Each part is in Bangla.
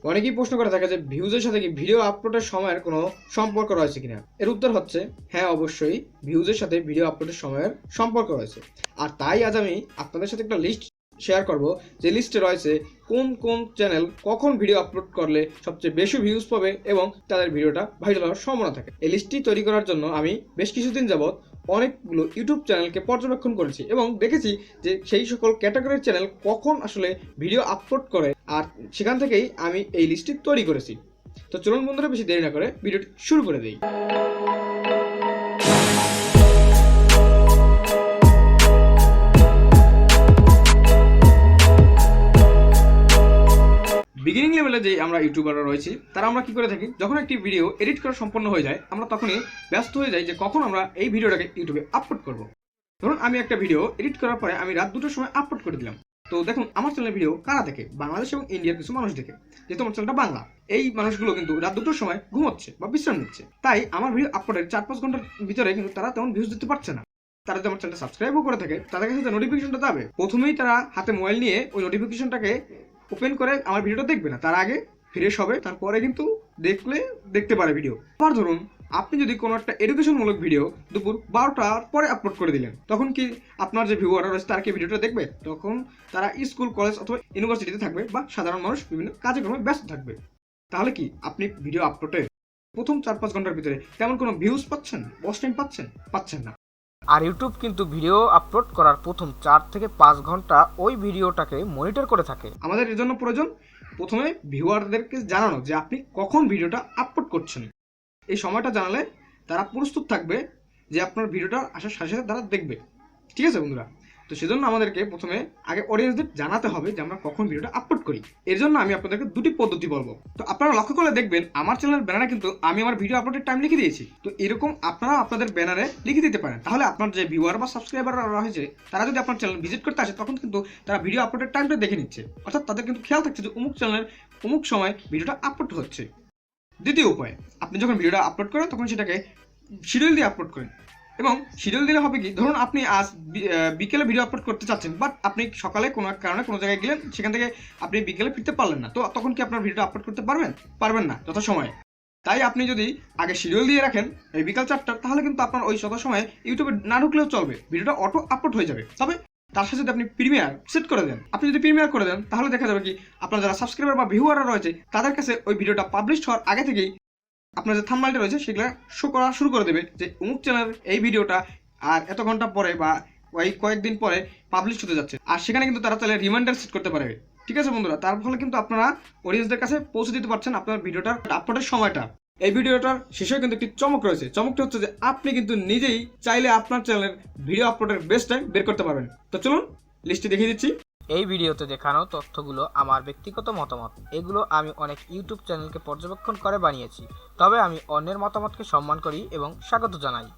অনেকেই প্রশ্ন করে থাকে যে ভিউজের সাথে কি ভিডিও আপলোডের সময়ের কোনো সম্পর্ক রয়েছে কিনা। এর উত্তর হচ্ছে হ্যাঁ, অবশ্যই ভিউজের সাথে ভিডিও আপলোডের সময়ের সম্পর্ক রয়েছে। আর তাই আজ আমি আপনাদের সাথে একটা লিস্ট শেয়ার করব, যে লিস্টে রয়েছে কোন কোন চ্যানেল কখন ভিডিও আপলোড করলে সবচেয়ে বেশি ভিউজ পাবে এবং তাদের ভিডিওটা ভাইরাল হওয়ার সম্ভাবনা থাকে। এই লিস্টটি তৈরি করার জন্য আমি বেশ কিছুদিন যাবৎ অনেকগুলো ইউটিউব চ্যানেলকে পর্যবেক্ষণ করেছি এবং দেখেছি যে সেই সকল ক্যাটাগরির চ্যানেল কখন আসলে ভিডিও আপলোড করে, আর সেখান থেকেই আমি এই লিস্টটি তৈরি করেছি। তো চলুন বন্ধুরা, বেশি দেরি না করে ভিডিওটি শুরু করে দিই। বিগিনিং লেভেলে যে আমরা ইউটিউবাররা রয়েছি তারা আমরা কি করে থাকি, যখন একটি ভিডিও এডিট করা সম্পন্ন হয়ে যায় আমরা তখনই ব্যস্ত হয়ে যাই যে কখন আমরা এই ভিডিওটাকে ইউটিউবে আপলোড করব। ধরুন আমি একটা ভিডিও এডিট করার পরে আমি রাত 2টার সময় আপলোড করে দিলাম। তো দেখুন আমার চ্যানেলের ভিডিও কারা দেখে, বাংলাদেশ এবং ইন্ডিয়ার কিছু মানুষ দেখে, যেহেতু আমার চ্যানেলটা বাংলা। এই মানুষগুলো কিন্তু রাত 2টার সময় ঘুমোচ্ছে বা বিশ্রাম নিচ্ছে, তাই আমার ভিডিও আপলোডের 4-5 ঘন্টার ভিতরে কিন্তু তারা তেমন ভিউজ দিতে পারছে না। তারা যদি আমার চ্যানেলটা সাবস্ক্রাইবও করে থাকে তাদের কাছে নোটিফিকেশনটা যাবে, প্রথমেই তারা হাতে মোবাইল নিয়ে ওই নোটিফিকেশনটাকে ওপেন করে আমার ভিডিওটা দেখবে না, তার আগে ফ্রেশ হবে, তারপরে কিন্তু দেখতে পারে ভিডিও। আবার ধরুন আপনি যদি কোনো একটা এডুকেশনমূলক ভিডিও দুপুর 12টার পরে আপলোড করে দিলেন, তখন কি আপনার যে ভিউয়াররা রয়েছে তারা কি ভিডিওটা দেখবে? তখন তারা স্কুল, কলেজ অথবা ইউনিভার্সিটিতে থাকবে বা সাধারণ মানুষ বিভিন্ন কাজকর্মে ব্যস্ত থাকবে। তাহলে কি আপনি ভিডিও আপলোডে প্রথম 4-5 ঘন্টার ভিতরে তেমন কোনো ভিউজ পাচ্ছেন, ওয়াচ টাইম পাচ্ছেন না। আর ইউটিউব কিন্তু ভিডিও আপলোড করার প্রথম 4 থেকে 5 ঘন্টা ওই ভিডিওটাকে মনিটর করে থাকে। আমাদের এর জন্য প্রয়োজন প্রথমে ভিউয়ারদেরকে জানানো যে আপনি কখন ভিডিওটা আপলোড করছেন। এই সময়টা জানালে তারা প্রস্তুত থাকবে যে আপনার ভিডিওটা আসার সাথে সাথে তারা দেখবে। ঠিক আছে বন্ধুরা? তো সেজন্য আমাদেরকে প্রথমে আগে অডিয়েন্সদের জানাতে হবে যে আমরা কখন ভিডিওটা আপলোড করি। এর জন্য আমি আপনাদেরকে দুটি পদ্ধতি বলবো। তো আপনারা লক্ষ্য করলে দেখবেন আমার চ্যানেলের ব্যানারে কিন্তু আমি আমার ভিডিও আপলোডের টাইম লিখে দিয়েছি। তো এরকম আপনারা আপনাদের ব্যানারে লিখে দিতে পারেন, তাহলে আপনার যে ভিউয়ার বা সাবস্ক্রাইবাররা রয়েছে তারা যদি আপনার চ্যানেল ভিজিট করতে আসে তখন কিন্তু তারা ভিডিও আপলোডের টাইমটা দেখে নিচ্ছে, অর্থাৎ তাদের কিন্তু খেয়াল থাকছে যে অমুক চ্যানেলের অমুক সময় ভিডিওটা আপলোড হচ্ছে। দ্বিতীয় উপায়, আপনি যখন ভিডিওটা আপলোড করেন তখন সেটাকে শিডিউল দিয়ে আপলোড করেন। এবং শিডিউল দিলে হবে কি, ধরুন আপনি আজ বিকেলে ভিডিও আপলোড করতে চাচ্ছেন, বাট আপনি সকালে কোনো এক কারণে কোনো জায়গায় গেলেন, সেখান থেকে আপনি বিকেলে ফিরতে পারলেন না, তো তখন কি আপনার ভিডিওটা আপলোড করতে পারবেন না যথাসময়ে। তাই আপনি যদি আগে শিডিউল দিয়ে রাখেন এই বিকাল 4টার, তাহলে কিন্তু আপনার ওই যথাসময়ে ইউটিউবে না ঢুকলেও চলবে, ভিডিওটা অটো আপলোড হয়ে যাবে। তবে তার সাথে যদি আপনি প্রিমিয়ার সেট করে দেন, আপনি যদি প্রিমিয়ার করে দেন তাহলে দেখা যাবে কি আপনার যারা সাবস্ক্রাইবার বা ভিউয়াররা রয়েছে তাদের কাছে ওই ভিডিওটা পাবলিশ হওয়ার আগে থেকেই আপনার যে থাম্বনেলটা রয়েছে সেগুলো শো করা শুরু করে দেবে যে অমুক চ্যানেলের এই ভিডিওটা আর এত ঘন্টা পরে বা ওই কয়েকদিন পরে পাবলিশ হতে যাচ্ছে। আর সেখানে কিন্তু তারা তাহলে রিমাইন্ডার সেট করতে পারবে। ঠিক আছে বন্ধুরা? তার ফলে কিন্তু আপনারা অডিয়েন্সদের কাছে পৌঁছে দিতে পারছেন আপনার ভিডিওটার আপলোডের সময়টা। এই ভিডিওটার শেষে কিন্তু একটি চমক রয়েছে। চমকটা হচ্ছে যে আপনি কিন্তু নিজেই চাইলে আপনার চ্যানেলের ভিডিও আপলোডের বেস্ট টাইম বের করতে পারবেন। তো চলুন লিস্টে দেখিয়ে দিচ্ছি। এই ভিডিওতে দেখানো তথ্যগুলো আমার ব্যক্তিগত মতামত, এগুলো আমি অনেক ইউটিউব চ্যানেলকে পর্যবেক্ষণ করে বানিয়েছি, তবে আমি অন্যের মতামতকে সম্মান করি এবং স্বাগত জানাই।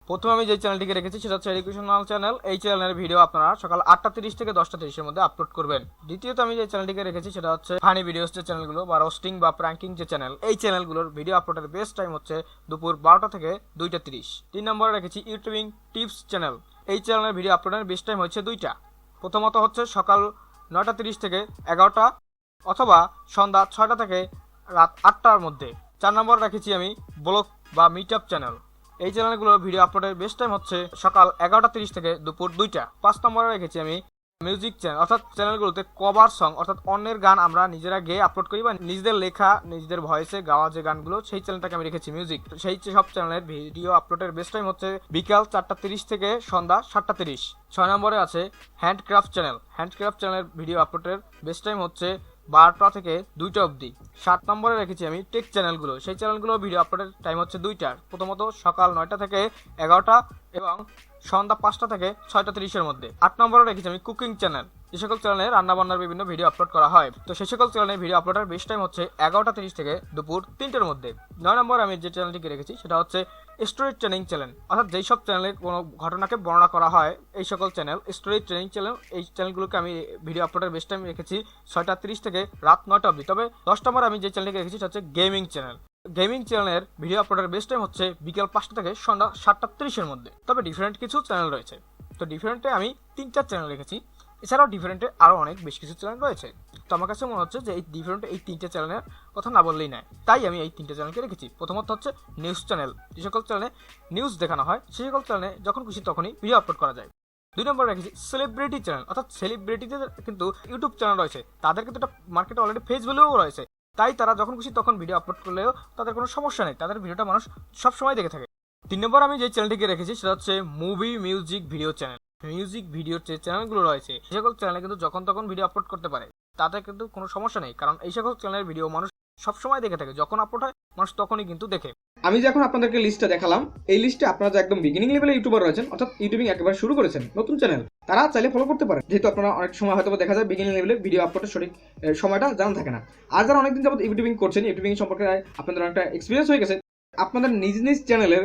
প্রথমে আমি যে চ্যানেলটিকে রেখেছি সেটা হচ্ছে এডুকেশনাল চ্যানেল। এই চ্যানেলের ভিডিও আপনারা সকাল 8:30 থেকে 10:30 মধ্যে আপলোড করবেন। দ্বিতীয়ত আমি যে চ্যানেলটিকে রেখেছি সেটা হচ্ছে ফানি ভিডিওস যে চ্যানেলগুলো বা রোস্টিং বা প্র্যাঙ্কিং যে চ্যানেল, এই চ্যানেলগুলোর ভিডিও আপলোডের বেস্ট টাইম হচ্ছে দুপুর 12টা থেকে 2:30। 3 নম্বরে রেখেছি ইউটিউবিং টিপস চ্যানেল। এই চ্যানেলের ভিডিও আপলোডের বেস্ট টাইম হচ্ছে 2টা। প্রথমত হচ্ছে সকাল 9:30 থেকে 11টা অথবা সন্ধ্যা 6টা থেকে রাত 8টার মধ্যে। 4 নম্বরে রেখেছি আমি ব্লগ বা মিট আপ চ্যানেল। এই চ্যানেলগুলোর ভিডিও আপলোডের বেস্ট টাইম হচ্ছে সকাল 11:30 থেকে দুপুর 2টা। 5 নম্বরে রেখেছি আমি মিউজিক চ্যানেল, অর্থাৎ চ্যানেলগুলোতে কভার সং অর্থাৎ অন্যের গান আমরা নিজেরা গেয়ে আপলোড করি বা নিজেদের লেখা নিজেদের ভয়েসে গাওয়া যে গানগুলো, সেই চ্যানেলটাকে আমি রেখেছি মিউজিক। সেই সব চ্যানেলের ভিডিও আপলোডের বেস্ট টাইম হচ্ছে বিকাল 4:30 থেকে সন্ধ্যা 7:30। 6 নম্বরে আছে হ্যান্ডক্রাফট চ্যানেল। হ্যান্ডক্রাফট চ্যানেলের ভিডিও আপলোডের বেস্ট টাইম হচ্ছে 12টা থেকে 2টা অবধি। 7 নম্বরে রেখেছি আমি টেক চ্যানেলগুলো। সেই চ্যানেলগুলো ভিডিও আপলোডের টাইম হচ্ছে 2টা। প্রথমত সকাল 9টা থেকে 11টা এবং সন্ধ্যা 5টা থেকে 6:30-এর মধ্যে। 8 নম্বরে রেখেছি আমি কুকিং চ্যানেল। যে সকল চ্যানেলে রান্নাবান্নার বিভিন্ন ভিডিও আপলোড করা হয়, তো সেই সকল চ্যানেলের ভিডিও আপলোডের বেস্ট টাইম হচ্ছে 11:30 থেকে দুপুর 3টার মধ্যে। 9 নম্বরে আমি যে চ্যানেলটিকে রেখেছি সেটা হচ্ছে স্টোরি ট্রেনিং চ্যানেল, অর্থাৎ যেই সব চ্যানেলে কোনো ঘটনাকে বর্ণনা করা হয় এই সকল চ্যানেল স্টোরি ট্রেনিং চ্যানেল। এই চ্যানেলগুলোকে আমি ভিডিও আপলোডের বেস্ট টাইম রেখেছি 6:30 থেকে রাত 9টা অবধি। তবে 10 নম্বরে আমি যে চ্যানেলটিকে রেখেছি সেটা হচ্ছে গেমিং চ্যানেল। গেমিং চ্যানেলের ভিডিও আপলোডের বেস্ট টাইম হচ্ছে বিকেল 5টা থেকে সন্ধ্যা 7:30-এর মধ্যে। তবে ডিফারেন্ট কিছু চ্যানেল রয়েছে, তো ডিফারেন্টে আমি 3-4 চ্যানেল রেখেছি। এছাড়াও ডিফারেন্টে আরও অনেক বেশ কিছু চ্যানেল রয়েছে। তো আমার কাছে মনে হচ্ছে যে এই ডিফারেন্টে এই 3টে চ্যানেলের কথা না বললেই নয়, তাই আমি এই 3টে চ্যানেলকে রেখেছি। প্রথমত হচ্ছে নিউজ চ্যানেল, যে সকল চ্যানেলে নিউজ দেখানো হয়, সেই সকল চ্যানেলে যখন খুশি তখনই ভিডিও আপলোড করা যায়। 2 নম্বরে রেখেছি সেলিব্রিটি চ্যানেল, অর্থাৎ সেলিব্রিটিদের কিন্তু ইউটিউব চ্যানেল রয়েছে, তাদের কিন্তু একটা মার্কেটে অলরেডি ফেস ভ্যালুও রয়েছে, তাই তারা যখন খুশি তখন ভিডিও আপলোড করলেও তাদের কোনো সমস্যা নেই, তাদের ভিডিওটা মানুষ সবসময় দেখে থাকে। 3 নম্বর আমি যে চ্যানেলটিকে রেখেছি সেটা হচ্ছে movie music video channel. Music ভিডিওর যে চ্যানেলগুলো রয়েছে সেই সকল চ্যানেলে কিন্তু যখন তখন ভিডিও আপলোড করতে পারে, তাতে কিন্তু কোনো সমস্যা নেই, কারণ এই সকল চ্যানেলের ভিডিও মানুষ সবসময় দেখে থাকে, যখন আপলোড হয় মানুষ তখনই কিন্তু দেখে। আমি যে এখন আপনাদেরকে লিস্টটা দেখালাম, এই লিস্টে আপনারা যে একদম বিগিনিং লেভেলে ইউটিউবার রয়েছেন, অর্থাৎ ইউটিউবিং একেবারে শুরু করেছেন, নতুন চ্যানেল, তারা চাইলে ফলো করতে পারেন, যেহেতু আপনারা অনেক সময় হয়তো দেখা যায় বিগিনিং লেভেলে ভিডিও আপলোডের সঠিক সময়টা জানা থাকে না। আর যারা অনেকদিন যাবত ইউটিউবিং করছেন, ইউটিউবিং সম্পর্কে আপনাদের অনেকটা এক্সপিরিয়েন্স হয়ে গেছে, আপনাদের নিজ নিজ চ্যানেলের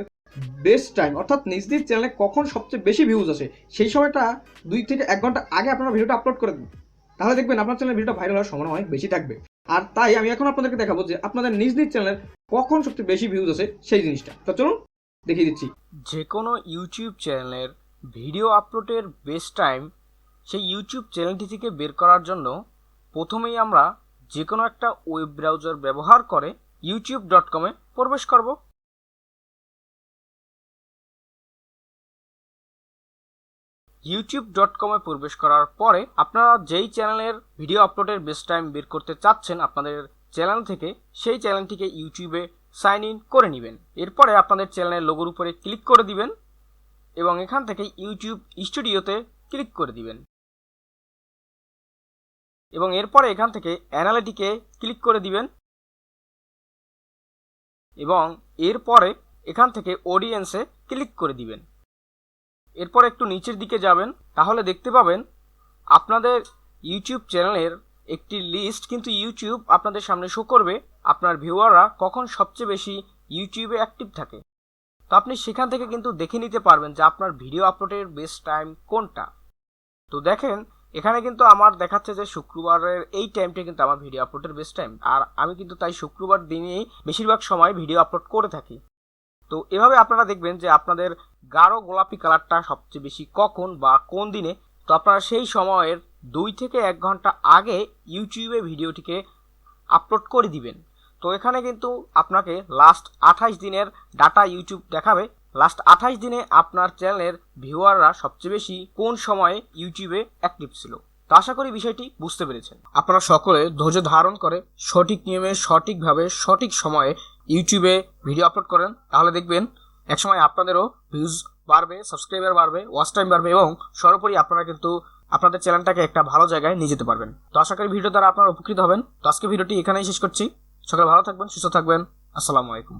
বেস্ট টাইম, অর্থাৎ নিজ নিজ চ্যানেলে কখন সবচেয়ে বেশি ভিউজ আসে সেই সময়টা 2 থেকে 1 ঘন্টা আগে আপনারা ভিডিওটা আপলোড করে দিন, তাহলে দেখবেন আপনার চ্যানেলের ভিডিওটা ভাইরাল হওয়ার সম্ভাবনা অনেক বেশি থাকবে। আর তাই আমি এখন আপনাদেরকে দেখাবো যে আপনাদের নিজ নিজ চ্যানেলের কখন সবচেয়ে বেশি ভিউজ আসে সেই জিনিসটা। তো চলুন দেখিয়ে দিচ্ছি। যে কোনো ইউটিউব চ্যানেলের ভিডিও আপলোডের বেস্ট টাইম সেই ইউটিউব চ্যানেলটি থেকে বের করার জন্য প্রথমেই আমরা যে কোনো একটা ওয়েব ব্রাউজার ব্যবহার করে youtube.com-এ প্রবেশ করব। youtube.com-এ প্রবেশ করার পরে আপনারা যেই চ্যানেলের ভিডিও আপলোডের বেস্ট টাইম বের করতে চাচ্ছেন আপনাদের চ্যানেল থেকে, সেই চ্যানেলটিকে ইউটিউবে সাইন ইন করে নেবেন। এরপরে আপনাদের চ্যানেলের লোগোর উপরে ক্লিক করে দিবেন এবং এখান থেকে ইউটিউব স্টুডিওতে ক্লিক করে দিবেন এবং এরপরে এখান থেকে অ্যানালিটিকে ক্লিক করে দিবেন এবং এরপরে এখান থেকে অডিয়েন্সে ক্লিক করে দিবেন। এরপর একটু নিচের দিকে যাবেন, তাহলে দেখতে পাবেন আপনাদের ইউটিউব চ্যানেলের একটি লিস্ট কিন্তু ইউটিউব আপনাদের সামনে শো করবে আপনার ভিউয়াররা কখন সবচেয়ে বেশি ইউটিউবে অ্যাক্টিভ থাকে। তো আপনি সেখান থেকে কিন্তু দেখে নিতে পারবেন যে আপনার ভিডিও আপলোডের বেস্ট টাইম কোনটা। তো দেখেন এখানে কিন্তু আমার দেখাচ্ছে যে শুক্রবারের এই টাইমটা কিন্তু আমার ভিডিও আপলোডের বেস্ট টাইম, আর আমি কিন্তু তাই শুক্রবার দিনেই বেশিরভাগ সময় ভিডিও আপলোড করে থাকি। তো এভাবে আপনারা দেখবেন যে আপনাদের গাঢ় গোলাপি কালারটা সবচেয়ে বেশি কখন বা কোন দিনে। তো আপনারা সেই সময়ের 2 থেকে 1 ঘন্টা আগে ইউটিউবে ভিডিওটিকে আপলোড করে দিবেন। তো এখানে কিন্তু আপনাকে লাস্ট 28 দিনের ডাটা ইউটিউব দেখাবে, লাস্ট 28 দিনে আপনার চ্যানেলের ভিউয়াররা সবচেয়ে বেশি কোন সময়ে ইউটিউবে অ্যাক্টিভ ছিল। তো আশা করি বিষয়টি বুঝতে পেরেছেন। আপনারা সকলে ধৈর্য ধারণ করে সঠিক নিয়মে সঠিকভাবে সঠিক সময়ে ইউটিউবে ভিডিও আপলোড করেন, তাহলে দেখবেন একসময় আপনাদেরও ভিউজ বাড়বে, সাবস্ক্রাইবার বাড়বে, ওয়াচ টাইম বাড়বে এবং সর্বোপরি আপনারা কিন্তু আপনাদের চ্যানেলটাকে একটা ভালো জায়গায় নিয়ে যেতে পারবেন। তো আশা করি ভিডিও দ্বারা আপনারা উপকৃত হবেন। তো আজকে ভিডিওটি এখানেই শেষ করছি। সকলে ভালো থাকবেন, সুস্থ থাকবেন। আসসালামু আলাইকুম।